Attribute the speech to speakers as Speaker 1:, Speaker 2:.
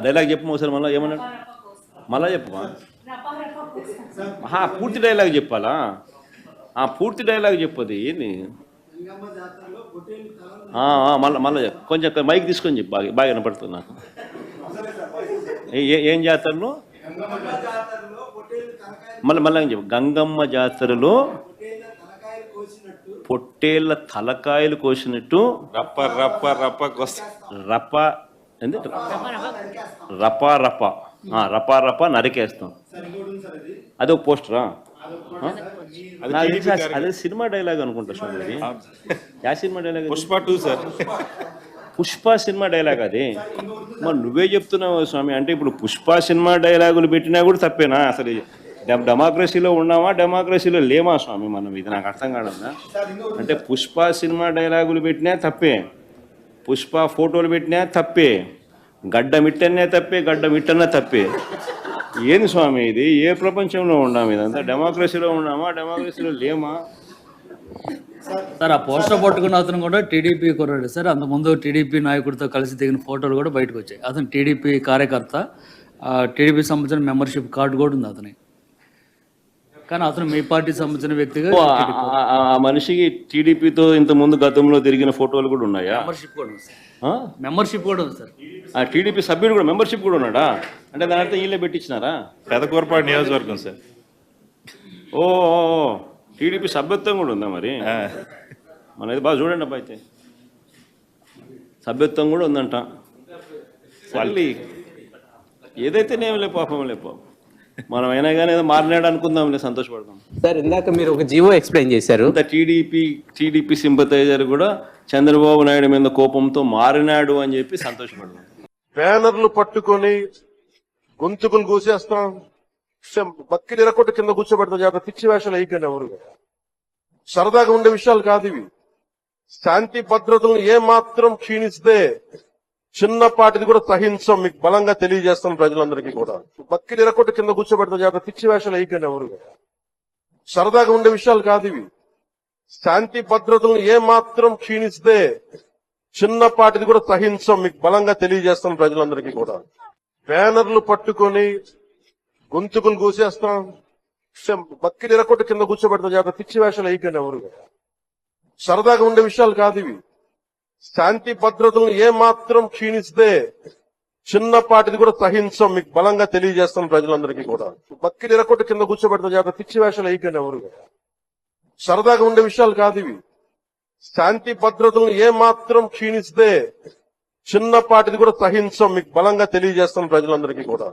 Speaker 1: Dialogue చెప్పు ఒకసారి మళ్ళీ ఏమన్నాడు మళ్ళా చెప్పు పూర్తి డైలాగ్ చెప్పాలా పూర్తి డైలాగ్ చెప్పది ఏంది మళ్ళీ కొంచెం మైక్ తీసుకొని చెప్పు బాగా బాగా వినపడుతుంది నాకు ఏం జాతరలో మళ్ళీ చెప్పు గంగమ్మ జాతరలో పొట్టేళ్ళ తలకాయలు కోసినట్టు
Speaker 2: రప్ప రప్ప రప్ప
Speaker 1: రప్ప రపా రపా రపా రపా నరికేస్తాం. అది ఒక పోస్టరా? అదే సినిమా డైలాగ్ అనుకుంటా స్వామి. Yeah cinema dialogue?
Speaker 2: Pushpa 2 sir.
Speaker 1: Pushpa cinema dialogue అది. మరి నువ్వే చెప్తున్నావు స్వామి. అంటే ఇప్పుడు పుష్ప సినిమా డైలాగులు పెట్టినా కూడా తప్పేనా? అసలు డెమోక్రసీలో ఉన్నామా డెమోక్రసీలో లేమా స్వామి మనం? ఇది నాకు అర్థం కాదన్నా. అంటే పుష్ప సినిమా డైలాగులు పెట్టినా తప్పే, పుష్ప ఫోటోలు పెట్టినా తప్పే, గడ్డ మిట్టనే తప్పే, గడ్డ మిట్టనే తప్పే. ఏంది స్వామి ఇది? ఏ ప్రపంచంలో ఉన్నాము? ఇదంతా డెమోక్రసీలో ఉన్నామా డెమోక్రసీలో లేమా?
Speaker 3: సార్ ఆ పోస్టర్ పట్టుకున్న అతను కూడా టీడీపీ కుర్రాడు సార్. అంతకుముందు టీడీపీ నాయకుడితో కలిసి దిగిన ఫోటోలు కూడా బయటకు వచ్చాయి. అతను టీడీపీ కార్యకర్త, టీడీపీ సంబంధించిన మెంబర్షిప్ కార్డు కూడా ఉంది అతని. కానీ అతను మీ పార్టీ సంబంధించిన వ్యక్తిగా
Speaker 1: ఆ మనిషికి టీడీపీతో ఇంత ముందు గతంలో తిరిగిన ఫోటోలు కూడా ఉన్నాయా?
Speaker 3: మెంబర్షిప్ కూడా ఉంది సార్. మెంబర్షిప్ కూడా ఉంది సార్.
Speaker 1: ఆ టీడీపీ సభ్యుడు కూడా మెంబర్షిప్ కూడా ఉన్నాడా? అంటే దాని అర్థం వీళ్ళే పెట్టించినారా?
Speaker 2: పెదకూరపాడు నియోజకవర్గం సార్.
Speaker 1: ఓ టీడీపీ సభ్యత్వం కూడా ఉందా మరి? మనది బాగా చూడండి అబ్బా. అయితే సభ్యత్వం కూడా ఉందంట. మళ్ళీ ఏదైతేనేమి లే పాపం లే పాపం. మనం అయినా కానీ ఏదో మారినాడు అనుకుందాంలే, సంతోషపడదాం.
Speaker 4: సార్ ఇందాక మీరు ఒక జీవో ఎక్స్ప్లెయిన్ చేశారు.
Speaker 1: టీడీపీ సింపథైజర్ కూడా చంద్రబాబు నాయుడు మీద కోపంతో మారినాడు అని చెప్పి సంతోషపడదాం.
Speaker 5: బ్యానర్లు పట్టుకొని గొంతుకులు కూసేస్తాం, బక్కి నిరకొట్టు కింద కూర్చోబెడతాం. జాగ్రత్త, పిచ్చి వేషాలు అయిపోయిన ఎవరు సరదాగా ఉండే విషయాలు కాదు ఇవి. శాంతి భద్రతలను ఏమాత్రం క్షీణిస్తే చిన్నపాటిది కూడా సహించం, మీకు బలంగా తెలియజేస్తాం ప్రజలందరికీ కూడా. బక్కి నిరకొట్టు కింద కూర్చోబెడతాం. జాగ్రత్త, పిచ్చి వేషాలు అయిపోయిన ఎవరు సరదాగా ఉండే విషయాలు కాదు ఇవి. శాంతి భద్రతలను ఏమాత్రం క్షీణిస్తే చిన్నపాటిది కూడా సహించం, మీకు బలంగా తెలియజేస్తాం ప్రజలందరికీ కూడా. బ్యానర్లు పట్టుకొని గొంతుకులు కూసేస్తాం, బక్కి నిరకొట్టు కింద కూర్చోబెడతాం. జాగ్రత్త, పిచ్చి వేషాలు అయిపోయిన ఎవరు సరదాగా ఉండే విషయాలు కాదు ఇవి. శాంతి భద్రతలను ఏమాత్రం క్షీణిస్తే చిన్నపాటిది కూడా సహించం, మీకు బలంగా తెలియజేస్తాం ప్రజలందరికీ కూడా. బక్కి నిరకొట్టు కింద కూర్చోబెడతాం. జాగ్రత్త, పిచ్చి వేషాలు అయిపోయిన ఎవరు సరదాగా ఉండే విషయాలు కాదు ఇవి. శాంతి భద్రతలను ఏమాత్రం క్షీణిస్తే చిన్నపాటిది కూడా సహించం, మీకు బలంగా తెలియజేస్తాం ప్రజలందరికీ కూడా.